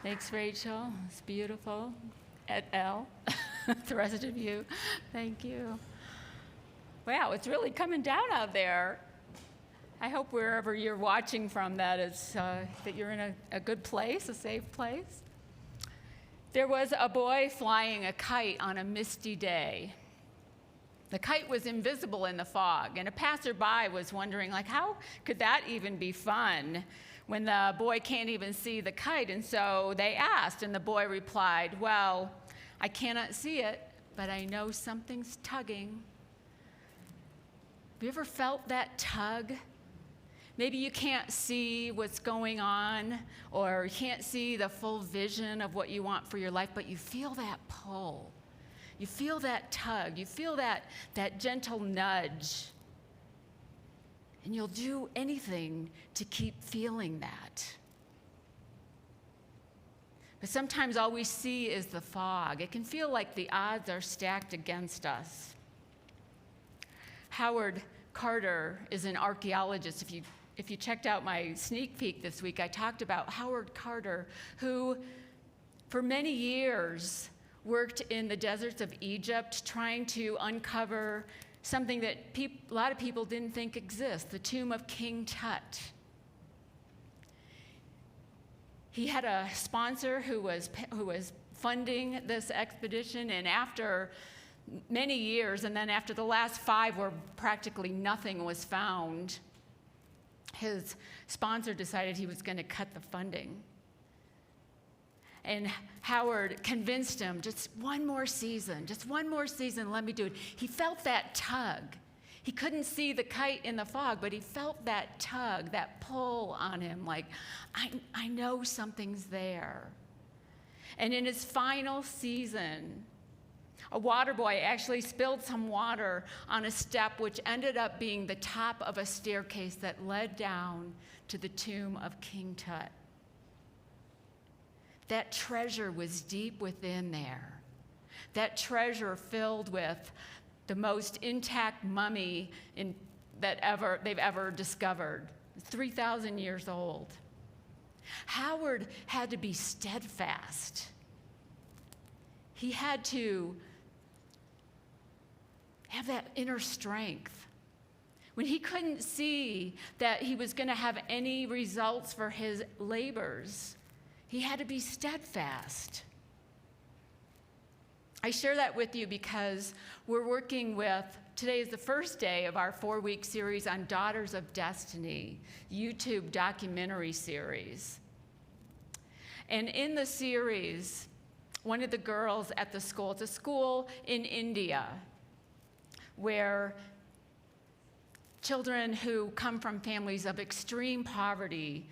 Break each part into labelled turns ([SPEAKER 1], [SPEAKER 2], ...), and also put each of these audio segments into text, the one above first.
[SPEAKER 1] Thanks, Rachel. It's beautiful. Et al. The rest of you, thank you. Wow, it's really coming down out there. I hope wherever you're watching from that you're in a good place, a safe place. There was a boy flying a kite on a misty day. The kite was invisible in the fog, and a passerby was wondering, how could that even be fun when the boy can't even see the kite? And so they asked, and the boy replied, well, I cannot see it, but I know something's tugging. Have you ever felt that tug? Maybe you can't see what's going on, or you can't see the full vision of what you want for your life, but you feel that pull. You feel that tug. You feel that gentle nudge. And you'll do anything to keep feeling that. But sometimes all we see is the fog. It can feel like the odds are stacked against us. Howard Carter is an archaeologist. If you checked out my sneak peek this week, I talked about Howard Carter, who for many years worked in the deserts of Egypt trying to uncover something that a lot of people didn't think exists, the tomb of King Tut. He had a sponsor who was funding this expedition, and after many years, and then after the last 5 where practically nothing was found, his sponsor decided he was going to cut the funding. And Howard convinced him, just one more season, let me do it. He felt that tug. He couldn't see the kite in the fog, but he felt that tug, that pull on him, I know something's there. And in his final season, a water boy actually spilled some water on a step which ended up being the top of a staircase that led down to the tomb of King Tut. That treasure was deep within there. That treasure filled with the most intact mummy they've ever discovered. It's 3,000 years old. Howard had to be steadfast. He had to have that inner strength. When he couldn't see that he was going to have any results for his labors, he had to be steadfast. I share that with you because we're working with, today is the first day of our 4-week series on Daughters of Destiny, YouTube documentary series. And in the series, one of the girls at the school, it's a school in India, where children who come from families of extreme poverty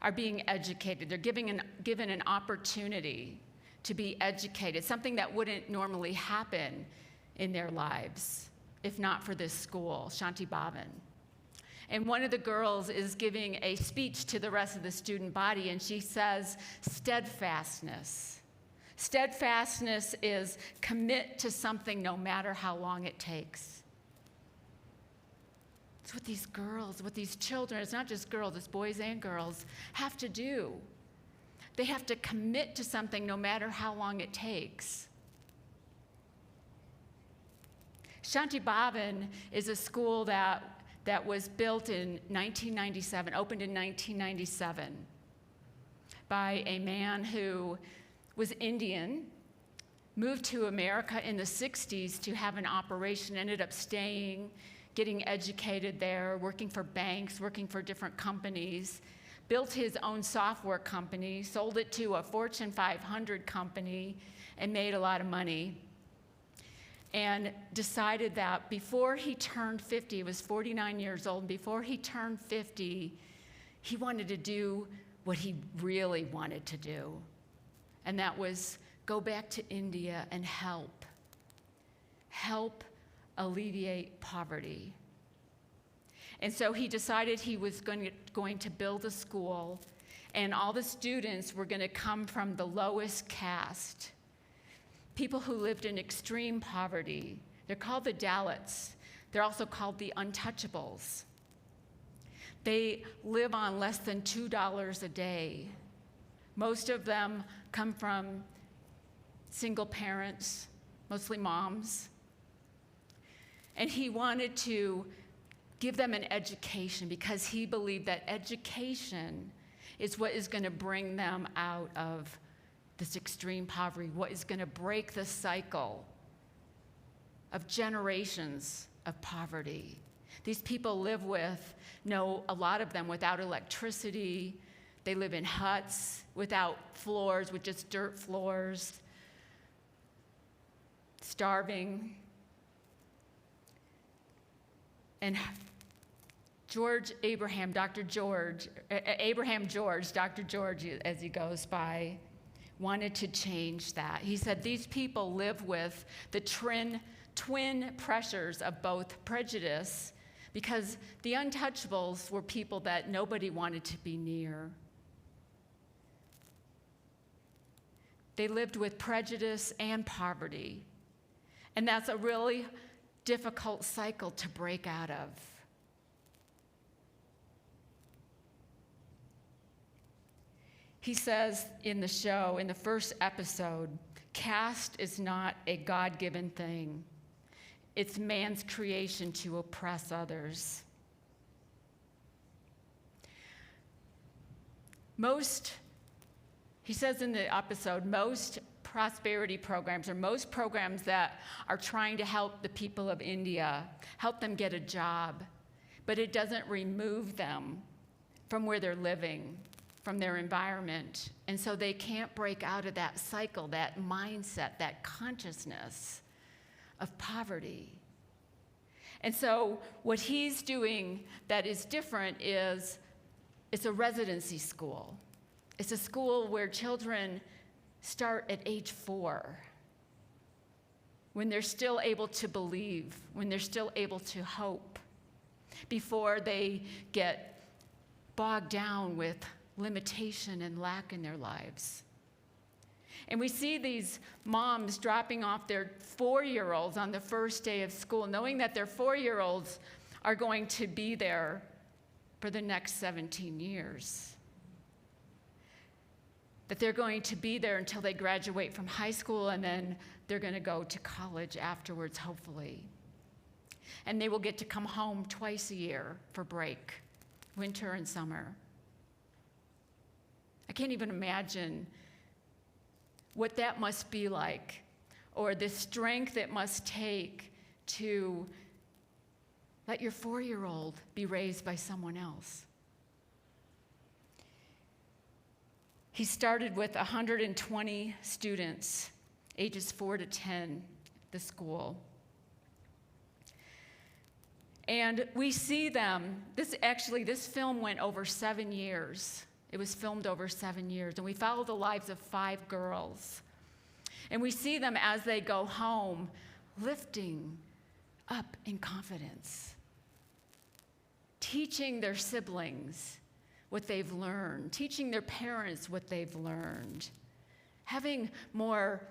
[SPEAKER 1] are being educated. They're given an opportunity to be educated, something that wouldn't normally happen in their lives if not for this school, Shanti Bhavan. And one of the girls is giving a speech to the rest of the student body, and she says, steadfastness. Steadfastness is commit to something no matter how long it takes. It's what these girls, what these children, it's not just girls, it's boys and girls, have to do. They have to commit to something no matter how long it takes. Shanti Bhavan is a school that was built in 1997, opened in 1997, by a man who was Indian, moved to America in the 60s to have an operation, ended up staying, getting educated there, working for banks, working for different companies, built his own software company, sold it to a Fortune 500 company, and made a lot of money. And decided that before he turned 50, he was 49 years old, and before he turned 50, he wanted to do what he really wanted to do. And that was go back to India and help alleviate poverty. And so he decided he was going to build a school, and all the students were going to come from the lowest caste, people who lived in extreme poverty. They're called the Dalits. They're also called the untouchables. They live on less than $2 a day. Most of them come from single parents, mostly moms. And he wanted to give them an education because he believed that education is what is going to bring them out of this extreme poverty, what is going to break the cycle of generations of poverty. These people live with, a lot of them without electricity. They live in huts without floors, with just dirt floors, starving. And Dr. George, as he goes by, wanted to change that. He said these people live with the twin pressures of both prejudice, because the untouchables were people that nobody wanted to be near. They lived with prejudice and poverty, and that's a really difficult cycle to break out of. He says in the show, in the first episode, caste is not a God-given thing. It's man's creation to oppress others. He says in the episode, most prosperity programs, or most programs that are trying to help the people of India, help them get a job, but it doesn't remove them from where they're living, from their environment. And so they can't break out of that cycle, that mindset, that consciousness of poverty. And so what he's doing that is different is it's a residency school. It's a school where children start at age 4, when they're still able to believe, when they're still able to hope, before they get bogged down with limitation and lack in their lives. And we see these moms dropping off their 4-year-olds on the first day of school, knowing that their 4-year-olds are going to be there for the next 17 years. That they're going to be there until they graduate from high school, and then they're going to go to college afterwards, hopefully. And they will get to come home twice a year for break, winter and summer. I can't even imagine what that must be like, or the strength it must take to let your 4-year-old be raised by someone else. He started with 120 students, ages 4 to 10, the school. And we see them, this film went over 7 years. It was filmed over 7 years, and we follow the lives of 5 girls. And we see them as they go home, lifting up in confidence, teaching their siblings what they've learned, teaching their parents what they've learned, having more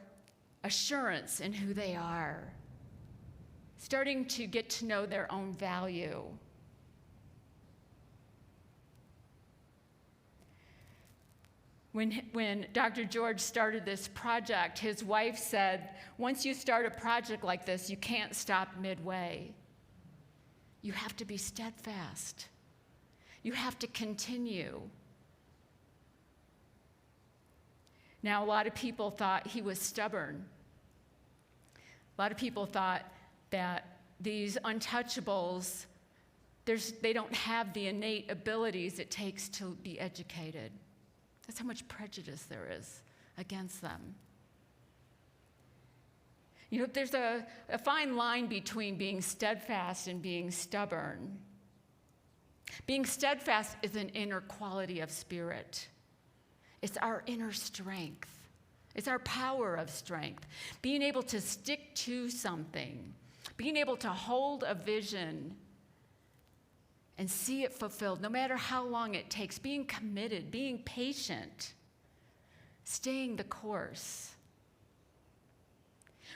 [SPEAKER 1] assurance in who they are, starting to get to know their own value. When Dr. George started this project, his wife said, once you start a project like this, you can't stop midway. You have to be steadfast. You have to continue. Now, a lot of people thought he was stubborn. A lot of people thought that these untouchables, they don't have the innate abilities it takes to be educated. That's how much prejudice there is against them. You know, there's a fine line between being steadfast and being stubborn. Being steadfast is an inner quality of spirit. It's our inner strength. It's our power of strength. Being able to stick to something, being able to hold a vision and see it fulfilled, no matter how long it takes, being committed, being patient, staying the course.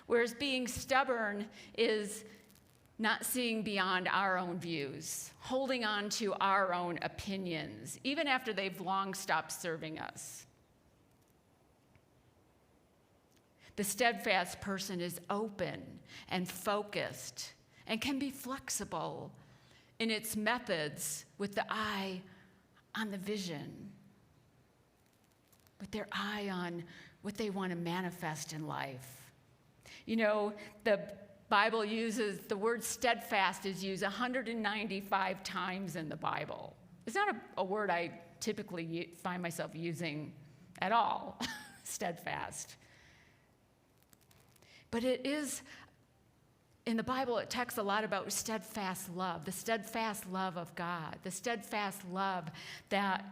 [SPEAKER 1] Whereas being stubborn is not seeing beyond our own views, holding on to our own opinions, even after they've long stopped serving us. The steadfast person is open and focused and can be flexible in its methods with the eye on the vision, with their eye on what they want to manifest in life. You know, the Bible uses, the word steadfast is used 195 times in the Bible. It's not a word I typically find myself using at all, steadfast. But it is, in the Bible, it talks a lot about steadfast love, the steadfast love of God, the steadfast love that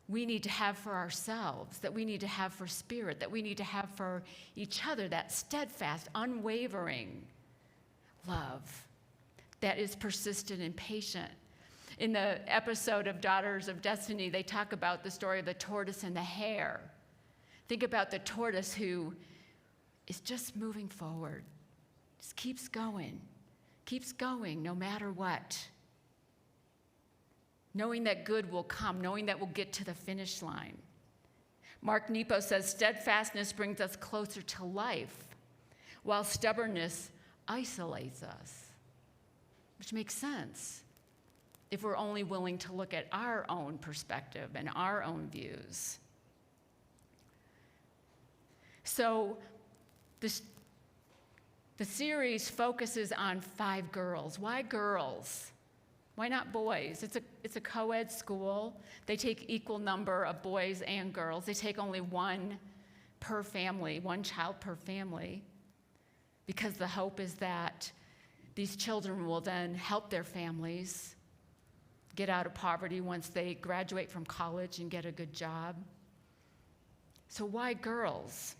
[SPEAKER 1] we need to have for ourselves, that we need to have for Spirit, that we need to have for each other, that steadfast, unwavering love that is persistent and patient. In the episode of Daughters of Destiny, they talk about the story of the tortoise and the hare. Think about the tortoise who is just moving forward, just keeps going no matter what. Knowing that good will come, knowing that we'll get to the finish line. Mark Nepo says, steadfastness brings us closer to life, while stubbornness isolates us, which makes sense if we're only willing to look at our own perspective and our own views. So the series focuses on 5 girls. Why girls? Why not boys? It's a co-ed school. They take equal number of boys and girls. They take only one per family, one child per family, because the hope is that these children will then help their families get out of poverty once they graduate from college and get a good job. So why girls?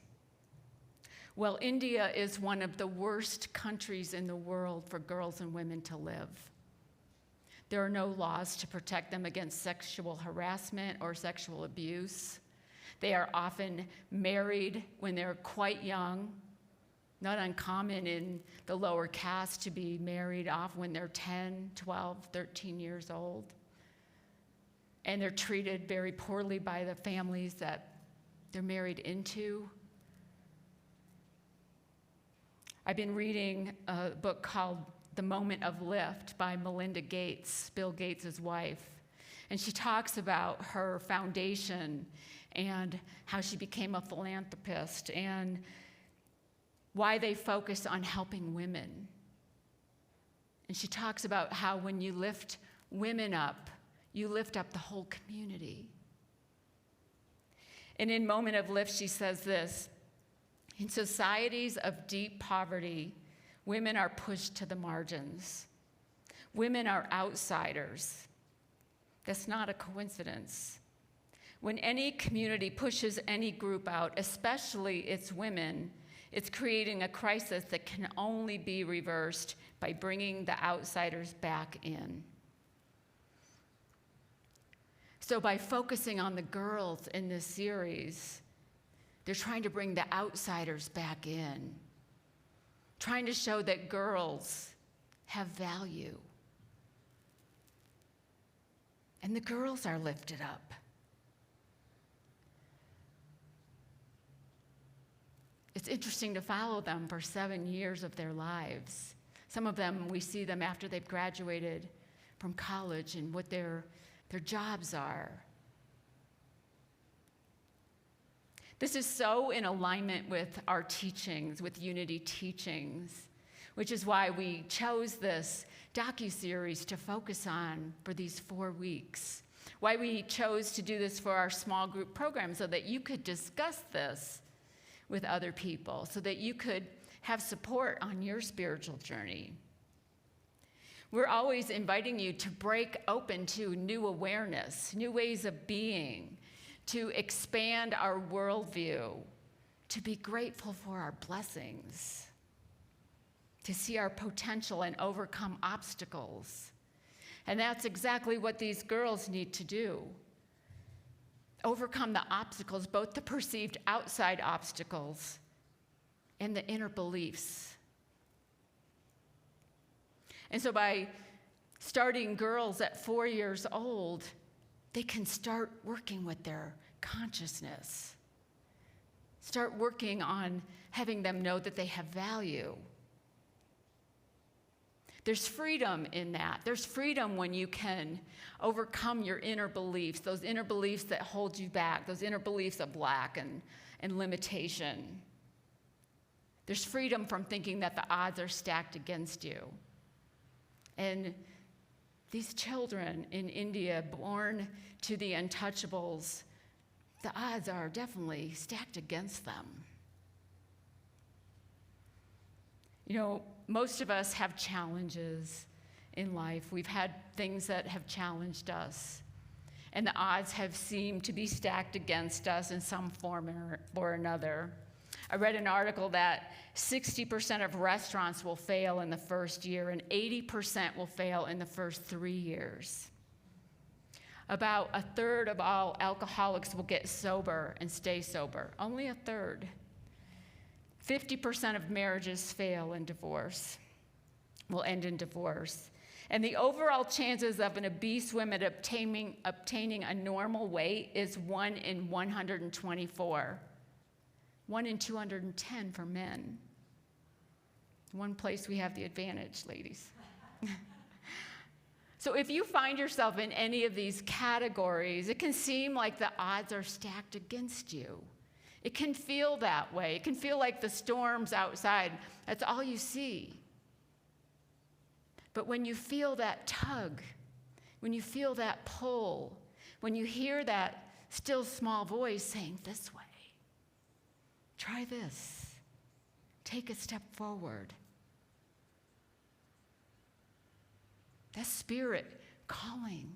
[SPEAKER 1] Well, India is one of the worst countries in the world for girls and women to live. There are no laws to protect them against sexual harassment or sexual abuse. They are often married when they're quite young. Not uncommon in the lower caste to be married off when they're 10, 12, 13 years old. And they're treated very poorly by the families that they're married into. I've been reading a book called The Moment of Lift by Melinda Gates, Bill Gates' wife. And she talks about her foundation and how she became a philanthropist and why they focus on helping women. And she talks about how when you lift women up, you lift up the whole community. And in Moment of Lift, she says this: in societies of deep poverty, women are pushed to the margins. Women are outsiders. That's not a coincidence. When any community pushes any group out, especially its women, it's creating a crisis that can only be reversed by bringing the outsiders back in. So by focusing on the girls in this series, they're trying to bring the outsiders back in, trying to show that girls have value. And the girls are lifted up. It's interesting to follow them for 7 years of their lives. Some of them, we see them after they've graduated from college and what their jobs are. This is so in alignment with our teachings, with Unity teachings, which is why we chose this docuseries to focus on for these 4 weeks. Why we chose to do this for our small group program, so that you could discuss this with other people, so that you could have support on your spiritual journey. We're always inviting you to break open to new awareness, new ways of being, to expand our worldview, to be grateful for our blessings, to see our potential and overcome obstacles. And that's exactly what these girls need to do. Overcome the obstacles, both the perceived outside obstacles and the inner beliefs. And so by starting girls at 4 years old, they can start working with their consciousness. Start working on having them know that they have value. There's freedom in that. There's freedom when you can overcome your inner beliefs, those inner beliefs that hold you back, those inner beliefs of lack and limitation. There's freedom from thinking that the odds are stacked against you. And these children in India, born to the untouchables, the odds are definitely stacked against them. You know, most of us have challenges in life. We've had things that have challenged us, and the odds have seemed to be stacked against us in some form or another. I read an article that 60% of restaurants will fail in the first year, and 80% will fail in the first 3 years. About a third of all alcoholics will get sober and stay sober. Only a third. 50% of marriages fail in divorce, will end in divorce. And the overall chances of an obese woman obtaining a normal weight is 1 in 124. 1 in 210 for men. One place we have the advantage, ladies. So if you find yourself in any of these categories, it can seem like the odds are stacked against you. It can feel that way. It can feel like the storm's outside. That's all you see. But when you feel that tug, when you feel that pull, when you hear that still small voice saying, this way, try this, take a step forward. That spirit calling,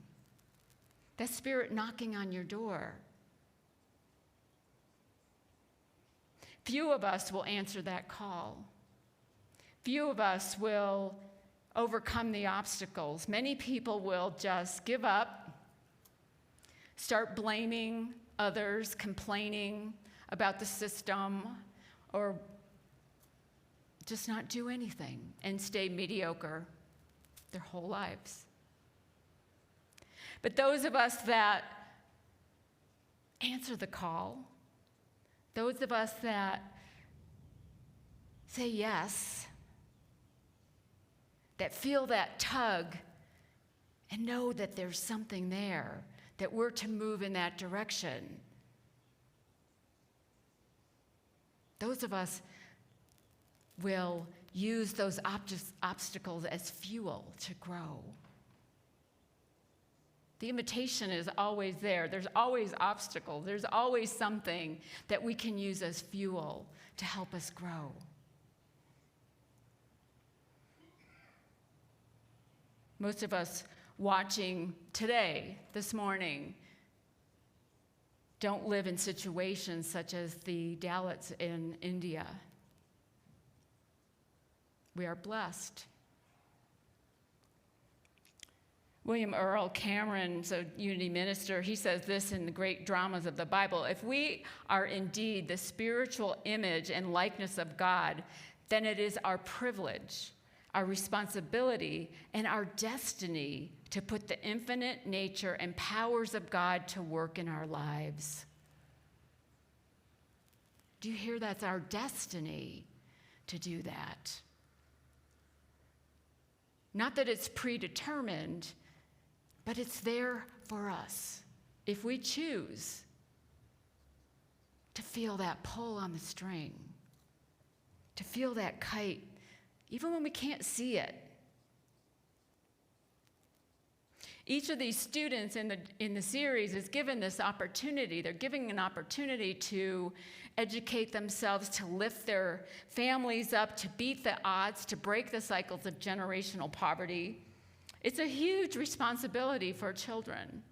[SPEAKER 1] that spirit knocking on your door. Few of us will answer that call. Few of us will overcome the obstacles. Many people will just give up, start blaming others, complaining about the system, or just not do anything and stay mediocre their whole lives. But those of us that answer the call, those of us that say yes, that feel that tug and know that there's something there, that we're to move in that direction, those of us will use those obstacles as fuel to grow. The invitation is always there. There's always obstacles. There's always something that we can use as fuel to help us grow. Most of us watching today, this morning, don't live in situations such as the Dalits in India. We are blessed. William Earl Cameron's a Unity minister. He says this in the great dramas of the Bible: if we are indeed the spiritual image and likeness of God, then it is our privilege, our responsibility, and our destiny to put the infinite nature and powers of God to work in our lives. Do you hear? That's our destiny to do that. Not that it's predetermined, but it's there for us if we choose to feel that pull on the string, to feel that kite, even when we can't see it. Each of these students in the series is given this opportunity. They're giving an opportunity to educate themselves, to lift their families up, to beat the odds, to break the cycles of generational poverty. It's a huge responsibility for children.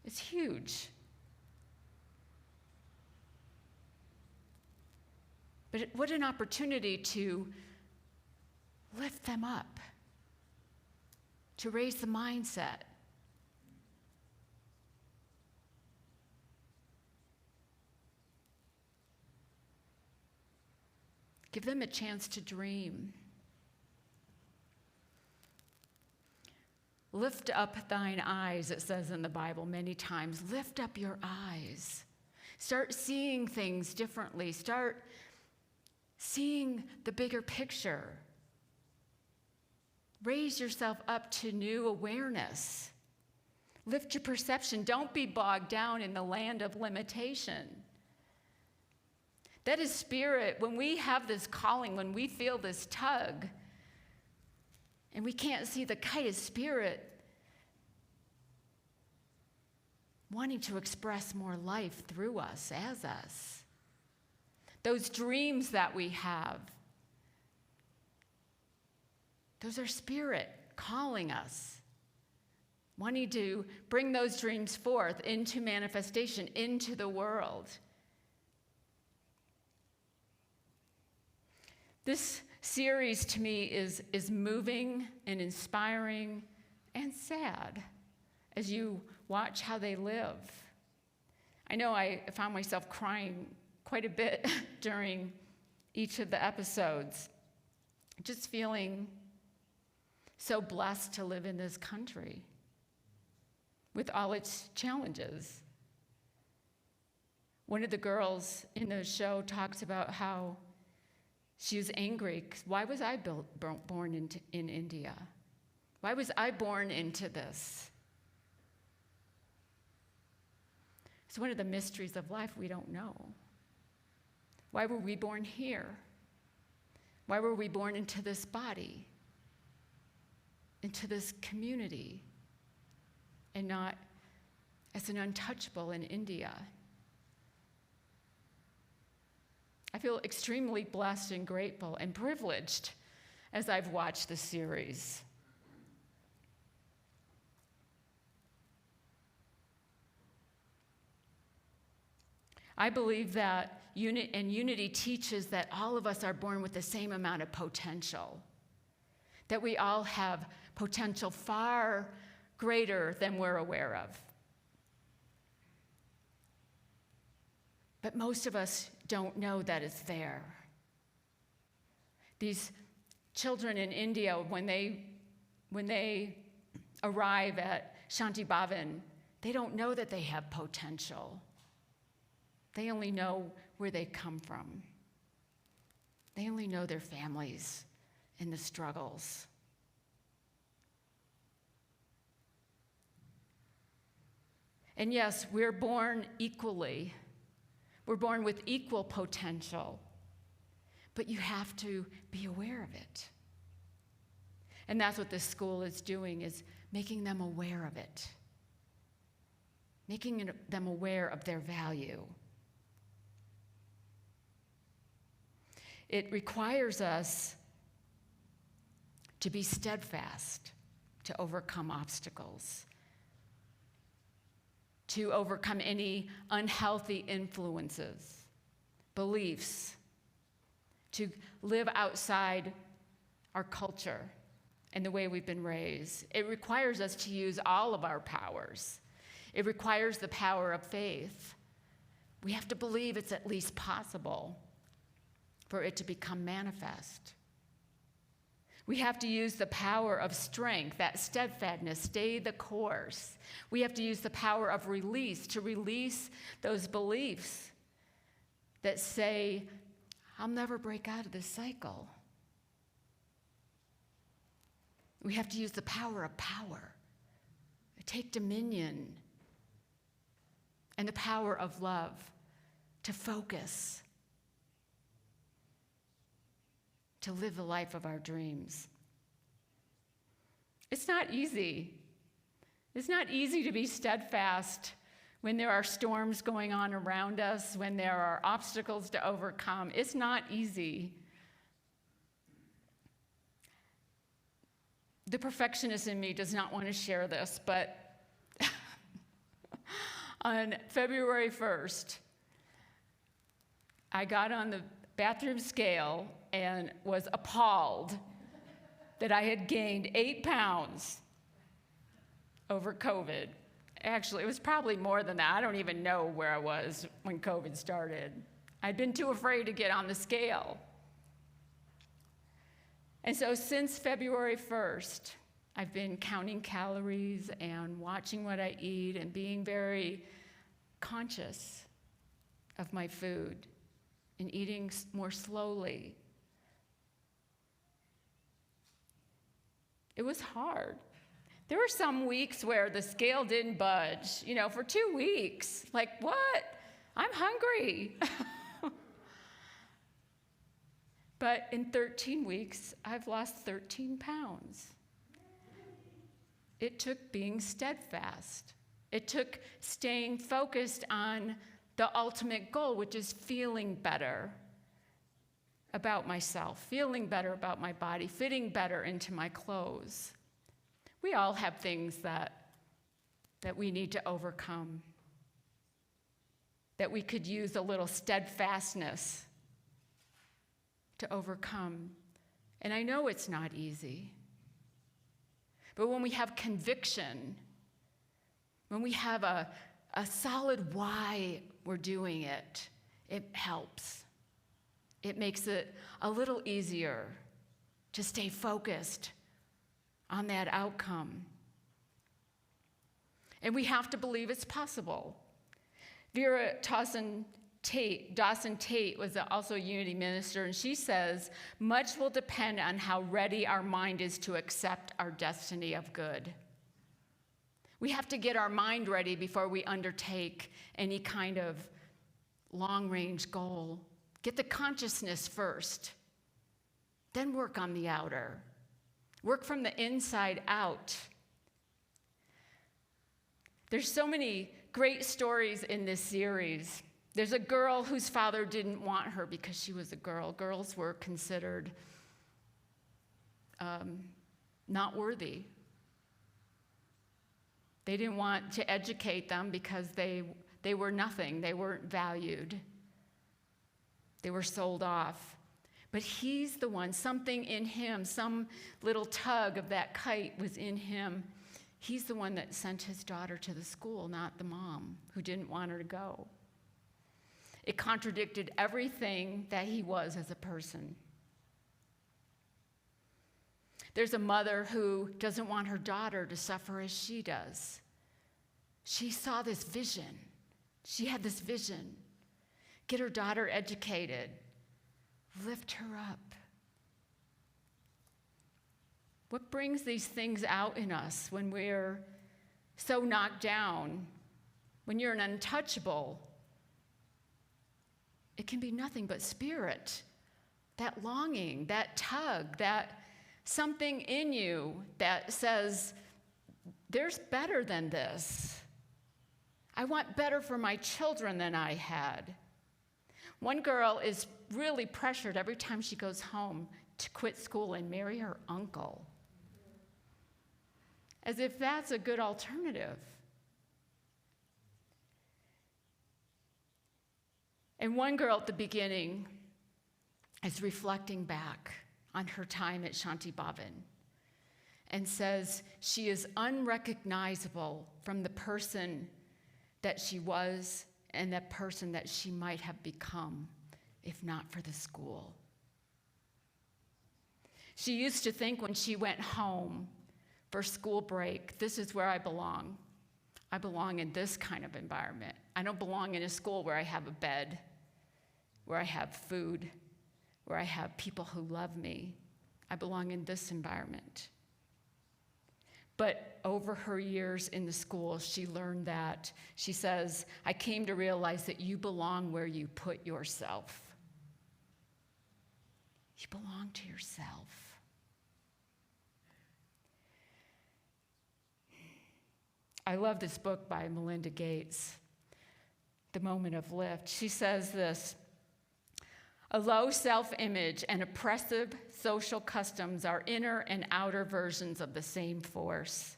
[SPEAKER 1] It's huge. But what an opportunity to lift them up, to raise the mindset. Give them a chance to dream. Lift up thine eyes, it says in the Bible many times. Lift up your eyes. Start seeing things differently. Start seeing the bigger picture. Raise yourself up to new awareness. Lift your perception. Don't be bogged down in the land of limitation. That is spirit. When we have this calling, when we feel this tug, and we can't see the kite, is spirit wanting to express more life through us, as us. Those dreams that we have, those are spirit calling us, wanting to bring those dreams forth into manifestation, into the world. This series to me is moving and inspiring and sad as you watch how they live. I know I found myself crying quite a bit during each of the episodes, just feeling so blessed to live in this country with all its challenges. One of the girls in the show talks about how she was angry. Why was I born in India? Why was I born into this? It's one of the mysteries of life we don't know. Why were we born here? Why were we born into this body, into this community, and not as an untouchable in India? I feel extremely blessed and grateful and privileged as I've watched the series. I believe that unity teaches that all of us are born with the same amount of potential, that we all have potential far greater than we're aware of. But most of us don't know that it's there. These children in India, when they arrive at Shanti Bhavan, they don't know that they have potential. They only know where they come from. They only know their families and the struggles. And yes, we're born equally. We're born with equal potential, but you have to be aware of it. And that's what this school is doing, is making them aware of it, making them aware of their value. It requires us to be steadfast, to overcome obstacles, to overcome any unhealthy influences, beliefs, to live outside our culture and the way we've been raised. It requires us to use all of our powers. It requires the power of faith. We have to believe it's at least possible for it to become manifest. We have to use the power of strength, that steadfastness, stay the course. We have to use the power of release to release those beliefs that say, I'll never break out of this cycle. We have to use the power of power, take dominion, and the power of love to focus, to live the life of our dreams. It's not easy. It's not easy to be steadfast when there are storms going on around us, when there are obstacles to overcome. It's not easy. The perfectionist in me does not want to share this, but on February 1st, I got on the bathroom scale and was appalled that I had gained 8 pounds over COVID. Actually, it was probably more than that. I don't even know where I was when COVID started. I'd been too afraid to get on the scale. And so since February 1st, I've been counting calories and watching what I eat and being very conscious of my food and eating more slowly. It was hard. There were some weeks where the scale didn't budge, for 2 weeks. Like, what? I'm hungry. But in 13 weeks, I've lost 13 pounds. It took being steadfast. It took staying focused on the ultimate goal, which is feeling better about myself, feeling better about my body, fitting better into my clothes. We all have things that we need to overcome, that we could use a little steadfastness to overcome. And I know it's not easy. But when we have conviction, when we have a solid why we're doing it, it helps. It makes it a little easier to stay focused on that outcome. And we have to believe it's possible. Vera Dawson Tate was also a Unity minister, and she says, much will depend on how ready our mind is to accept our destiny of good. We have to get our mind ready before we undertake any kind of long-range goal. Get the consciousness first, then work on the outer. Work from the inside out. There's so many great stories in this series. There's a girl whose father didn't want her because she was a girl. Girls were considered not worthy. They didn't want to educate them because they were nothing. They weren't valued. They were sold off. But he's the one, something in him, some little tug of that kite was in him. He's the one that sent his daughter to the school, not the mom who didn't want her to go. It contradicted everything that he was as a person. There's a mother who doesn't want her daughter to suffer as she does. She saw this vision. She had this vision. Get her daughter educated. Lift her up. What brings these things out in us when we're so knocked down? When you're an untouchable, it can be nothing but spirit. That longing, that tug, that something in you that says, there's better than this. I want better for my children than I had. One girl is really pressured every time she goes home to quit school and marry her uncle, as if that's a good alternative. And one girl at the beginning is reflecting back on her time at Shanti Bhavan and says she is unrecognizable from the person that she was and that person that she might have become if not for the school. She used to think when she went home for school break, this is where I belong. I belong in this kind of environment. I don't belong in a school where I have a bed, where I have food, where I have people who love me. I belong in this environment. But over her years in the school, she learned that. She says, I came to realize that you belong where you put yourself. You belong to yourself. I love this book by Melinda Gates, The Moment of Lift. She says this, a low self-image and oppressive social customs are inner and outer versions of the same force.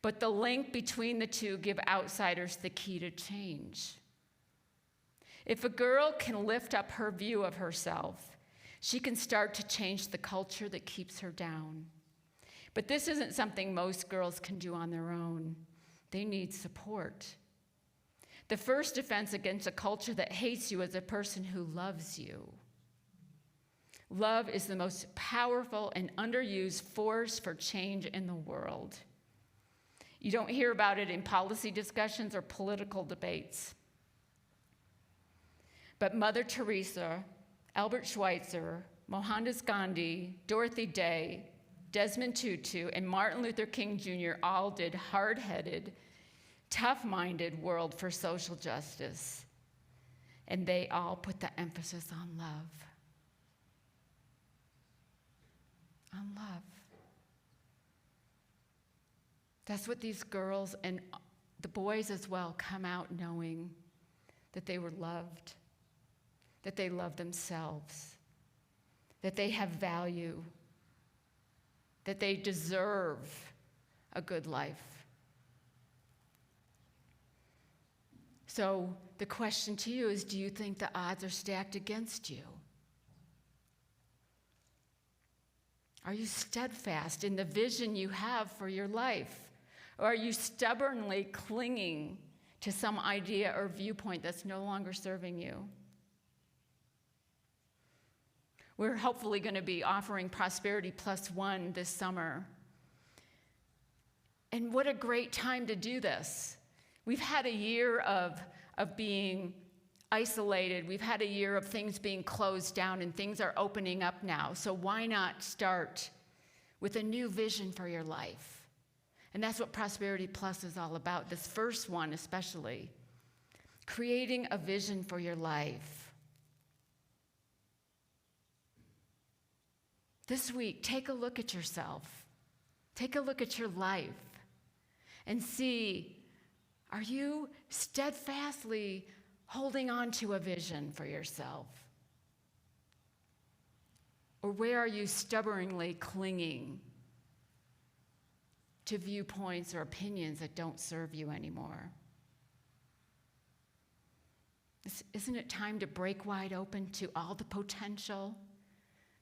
[SPEAKER 1] But the link between the two give outsiders the key to change. If a girl can lift up her view of herself, she can start to change the culture that keeps her down. But this isn't something most girls can do on their own. They need support. The first defense against a culture that hates you is a person who loves you. Love is the most powerful and underused force for change in the world. You don't hear about it in policy discussions or political debates. But Mother Teresa, Albert Schweitzer, Mohandas Gandhi, Dorothy Day, Desmond Tutu, and Martin Luther King Jr. all did hard-headed, tough-minded work for social justice. And they all put the emphasis on love. On love. That's what these girls and the boys as well come out knowing, that they were loved, that they love themselves, that they have value, that they deserve a good life. So the question to you is, do you think the odds are stacked against you? Are you steadfast in the vision you have for your life? Or are you stubbornly clinging to some idea or viewpoint that's no longer serving you? We're hopefully going to be offering Prosperity Plus One this summer. And what a great time to do this. We've had a year of being isolated. We've had a year of things being closed down, and things are opening up now. So why not start with a new vision for your life? And that's what Prosperity Plus is all about, this first one especially. Creating a vision for your life. This week, take a look at yourself. Take a look at your life and see, are you steadfastly holding on to a vision for yourself? Or where are you stubbornly clinging to viewpoints or opinions that don't serve you anymore? Isn't it time to break wide open to all the potential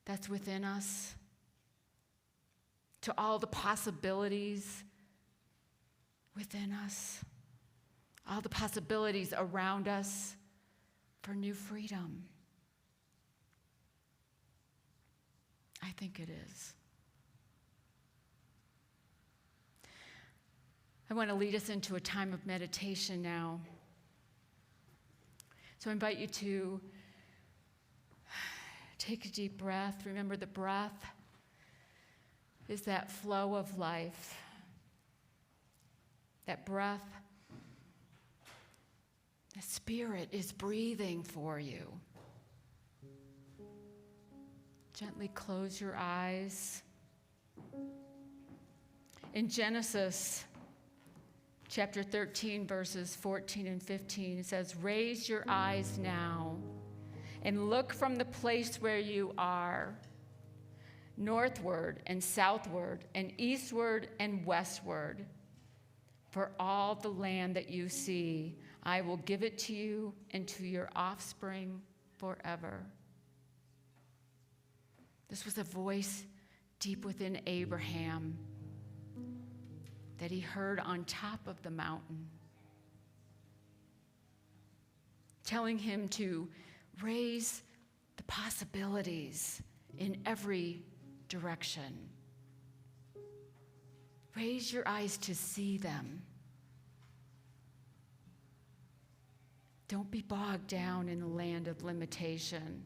[SPEAKER 1] that's within us? To all the possibilities within us? All the possibilities around us for new freedom? I think it is. I want to lead us into a time of meditation now. So I invite you to take a deep breath. Remember, the breath is that flow of life. That breath, the Spirit is breathing for you. Gently close your eyes. In Genesis chapter 13, verses 14 and 15, it says, "Raise your eyes now and look from the place where you are, northward and southward and eastward and westward. For all the land that you see, I will give it to you and to your offspring forever." This was a voice deep within Abraham that he heard on top of the mountain, telling him to raise the possibilities in every direction. Raise your eyes to see them. Don't be bogged down in the land of limitation,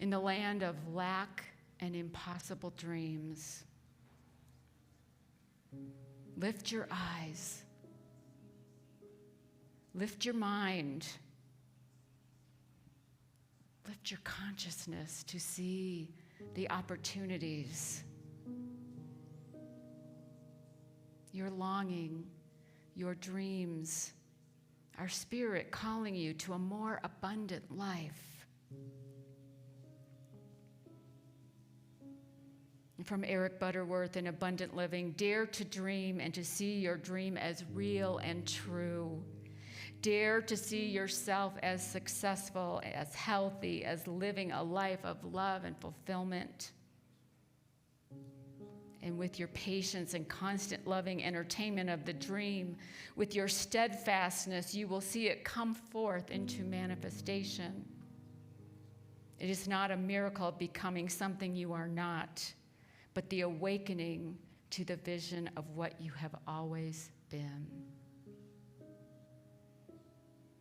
[SPEAKER 1] in the land of lack and impossible dreams. Lift your eyes. Lift your mind. Lift your consciousness to see the opportunities, your longing, your dreams, our Spirit calling you to a more abundant life. From Eric Butterworth in Abundant Living, dare to dream and to see your dream as real and true. Dare to see yourself as successful, as healthy, as living a life of love and fulfillment. And with your patience and constant loving entertainment of the dream, with your steadfastness, you will see it come forth into manifestation. It is not a miracle of becoming something you are not, but the awakening to the vision of what you have always been.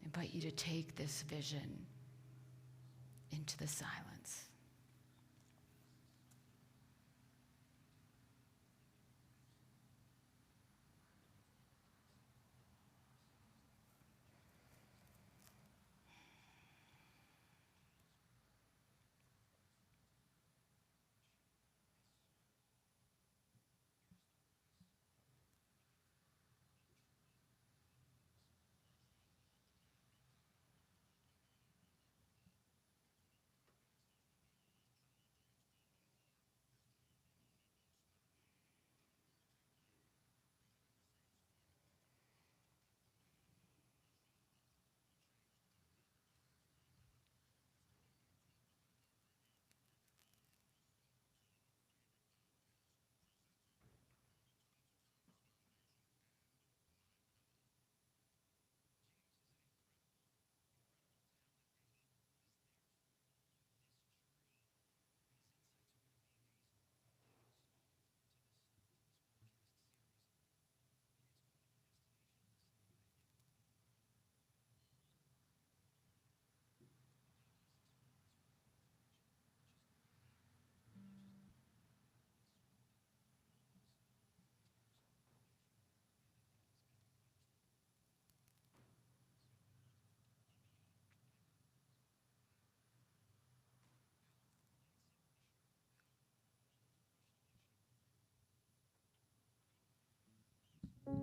[SPEAKER 1] invite you to take this vision into the silence.